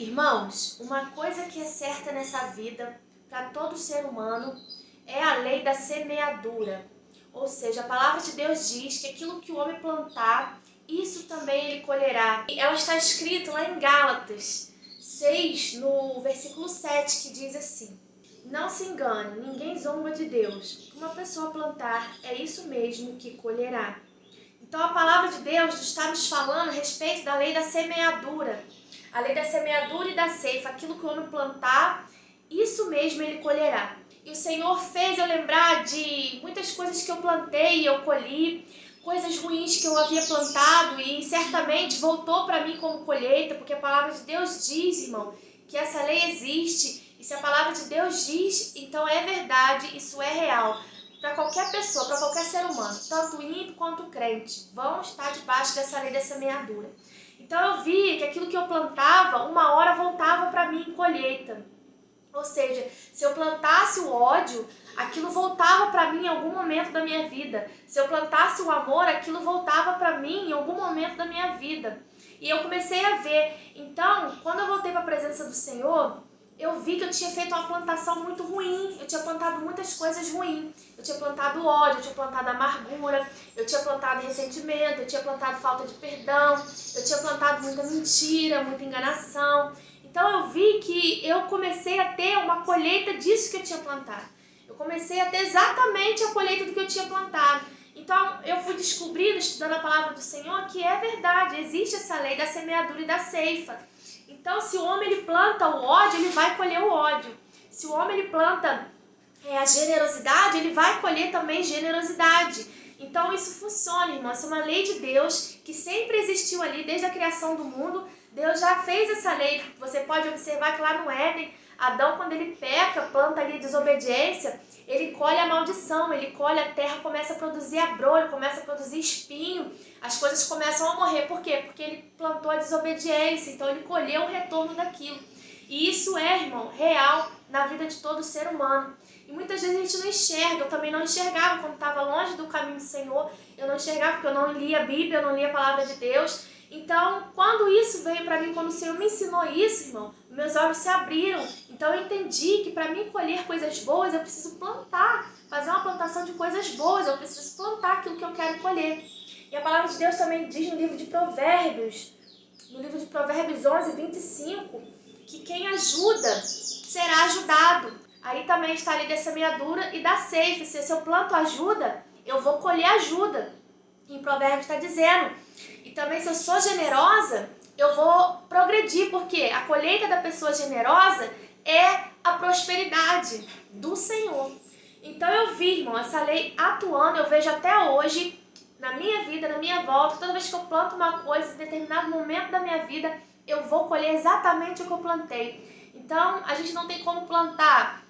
Irmãos, uma coisa que é certa nessa vida, para todo ser humano, é a lei da semeadura. Ou seja, a palavra de Deus diz que aquilo que o homem plantar, isso também ele colherá. E ela está escrita lá em Gálatas 6, no versículo 7, que diz assim: Não se engane, ninguém zomba de Deus. O que uma pessoa plantar, é isso mesmo que colherá. Então a palavra de Deus está nos falando a respeito da lei da semeadura. A lei da semeadura e da ceifa, aquilo que o homem plantar, isso mesmo ele colherá. E o Senhor fez eu lembrar de muitas coisas que eu plantei e eu colhi, coisas ruins que eu havia plantado e certamente voltou para mim como colheita, porque a palavra de Deus diz, irmão, que essa lei existe. E se a palavra de Deus diz, então é verdade, isso é real. Para qualquer pessoa, para qualquer ser humano, tanto ímpio quanto crente, vão estar debaixo dessa lei da semeadura. Então eu vi que aquilo que eu plantava, uma hora voltava para mim em colheita. Ou seja, se eu plantasse o ódio, aquilo voltava para mim em algum momento da minha vida. Se eu plantasse o amor, aquilo voltava para mim em algum momento da minha vida. E eu comecei a ver. Então, quando eu voltei para a presença do Senhor, eu vi que eu tinha feito uma plantação muito ruim. Eu tinha plantado muitas coisas ruins. Eu tinha plantado ódio, eu tinha plantado amargura, eu tinha plantado ressentimento, eu tinha plantado falta de perdão, eu tinha plantado muita mentira, muita enganação. Então eu vi que eu comecei a ter uma colheita disso que eu tinha plantado. Eu comecei a ter exatamente a colheita do que eu tinha plantado. Então eu fui descobrindo, estudando a palavra do Senhor, que é verdade, existe essa lei da semeadura e da ceifa. Então se o homem ele planta o ódio, ele vai colher o ódio. Se o homem ele planta a generosidade, ele vai colher também generosidade. Então isso funciona, irmão. Isso é uma lei de Deus que sempre existiu ali desde a criação do mundo. Deus já fez essa lei. Você pode observar que lá no Éden, Adão, quando ele peca, planta ali desobediência, ele colhe a maldição, ele colhe a terra, começa a produzir abrolho, começa a produzir espinho, as coisas começam a morrer. Por quê? Porque ele plantou a desobediência, então ele colheu o retorno daquilo. E isso é, irmão, real na vida de todo ser humano. E muitas vezes a gente não enxerga, eu também não enxergava quando estava longe do caminho do Senhor, eu não enxergava porque eu não lia a Bíblia, eu não lia a palavra de Deus. Então, quando isso veio para mim, quando o Senhor me ensinou isso, irmão, meus olhos se abriram. Então eu entendi que para mim colher coisas boas, eu preciso plantar, fazer uma plantação de coisas boas, eu preciso plantar aquilo que eu quero colher. E a palavra de Deus também diz no livro de Provérbios, no livro de Provérbios 11, 25, que quem ajuda será ajudado. Aí também está ali da semeadura e da ceifa. Se eu planto ajuda, eu vou colher ajuda. Em Provérbios está dizendo. E também se eu sou generosa, eu vou progredir, porque a colheita da pessoa generosa é a prosperidade do Senhor. Então eu vi, irmão, essa lei atuando, eu vejo até hoje, na minha vida, na minha volta, toda vez que eu planto uma coisa, em determinado momento da minha vida, eu vou colher exatamente o que eu plantei. Então, a gente não tem como plantar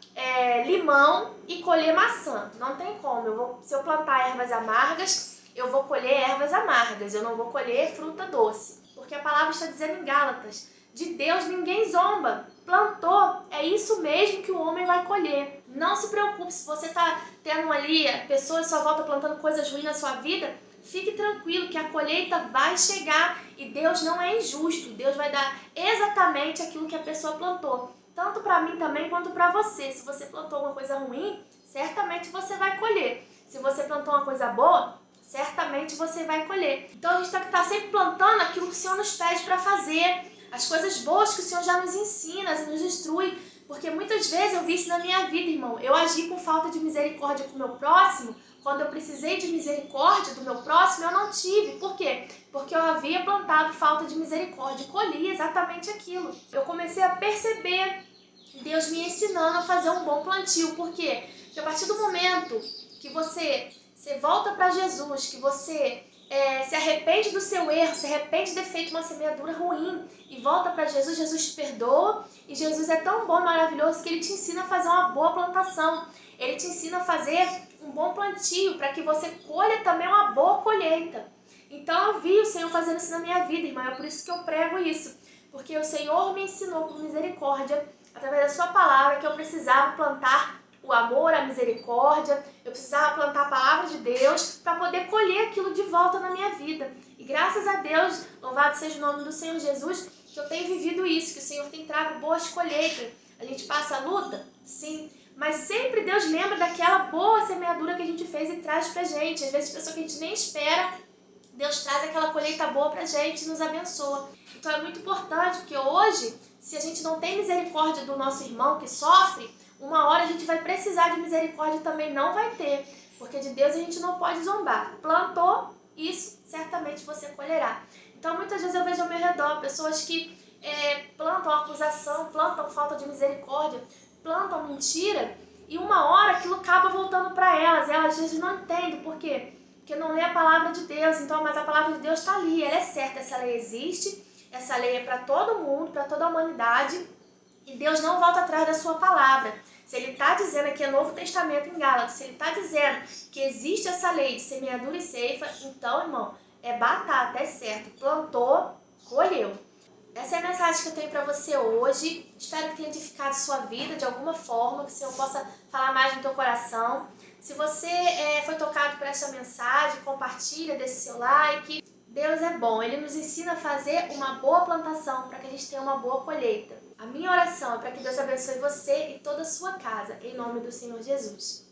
limão e colher maçã. Não tem como. Se eu plantar ervas amargas, eu vou colher ervas amargas. Eu não vou colher fruta doce. Porque a palavra está dizendo em Gálatas, de Deus ninguém zomba. Plantou, é isso mesmo que o homem vai colher. Não se preocupe, se você está tendo ali, a pessoa só volta plantando coisas ruins na sua vida, fique tranquilo que a colheita vai chegar e Deus não é injusto. Deus vai dar exatamente aquilo que a pessoa plantou. Tanto para mim também quanto para você. Se você plantou alguma coisa ruim, certamente você vai colher. Se você plantou uma coisa boa, certamente você vai colher. Então a gente tem que estar sempre plantando aquilo que o Senhor nos pede para fazer. As coisas boas que o Senhor já nos ensina, nos instrui. Porque muitas vezes eu vi isso na minha vida, irmão. Eu agi com falta de misericórdia com o meu próximo. Quando eu precisei de misericórdia do meu próximo, eu não tive. Por quê? Porque eu havia plantado falta de misericórdia e colhi exatamente aquilo. Eu comecei a perceber Deus me ensinando a fazer um bom plantio. Por quê? Porque a partir do momento que você volta para Jesus, que você se arrepende do seu erro, se arrepende de ter feito uma semeadura ruim e volta para Jesus, Jesus te perdoa e Jesus é tão bom e maravilhoso que Ele te ensina a fazer uma boa plantação. Ele te ensina a fazer um bom plantio para que você colha também uma boa colheita. Então eu vi o Senhor fazendo isso na minha vida, irmã, é por isso que eu prego isso. Porque o Senhor me ensinou por misericórdia, através da sua palavra, que eu precisava plantar o amor, a misericórdia, eu precisava plantar a palavra de Deus para poder colher aquilo de volta na minha vida. E graças a Deus, louvado seja o nome do Senhor Jesus, que eu tenho vivido isso, que o Senhor tem trago boas colheitas. A gente passa a luta? Sim. Mas sempre Deus lembra daquela boa semeadura que a gente fez e traz pra gente. Às vezes, pessoa que a gente nem espera, Deus traz aquela colheita boa pra gente e nos abençoa. Então é muito importante, porque hoje, se a gente não tem misericórdia do nosso irmão que sofre, uma hora a gente vai precisar de misericórdia e também não vai ter. Porque de Deus a gente não pode zombar. Plantou, isso certamente você colherá. Então muitas vezes eu vejo ao meu redor pessoas que plantam acusação, plantam falta de misericórdia, plantam mentira, e uma hora aquilo acaba voltando para elas. Elas às vezes não entendem por quê. Porque não lê a palavra de Deus. Então, mas a palavra de Deus está ali, ela é certa, essa lei existe, essa lei é para todo mundo, para toda a humanidade, e Deus não volta atrás da sua palavra. Se ele está dizendo aqui, é Novo Testamento em Gálatas, se ele está dizendo que existe essa lei de semeadura e ceifa, então, irmão, é batata, é certo. Plantou, colheu. Essa é a mensagem que eu tenho para você hoje. Espero que tenha edificado sua vida de alguma forma, que o Senhor possa falar mais no teu coração. Se você foi tocado por essa mensagem, compartilha, deixe seu like. Deus é bom, Ele nos ensina a fazer uma boa plantação para que a gente tenha uma boa colheita. A minha oração é para que Deus abençoe você e toda a sua casa, em nome do Senhor Jesus.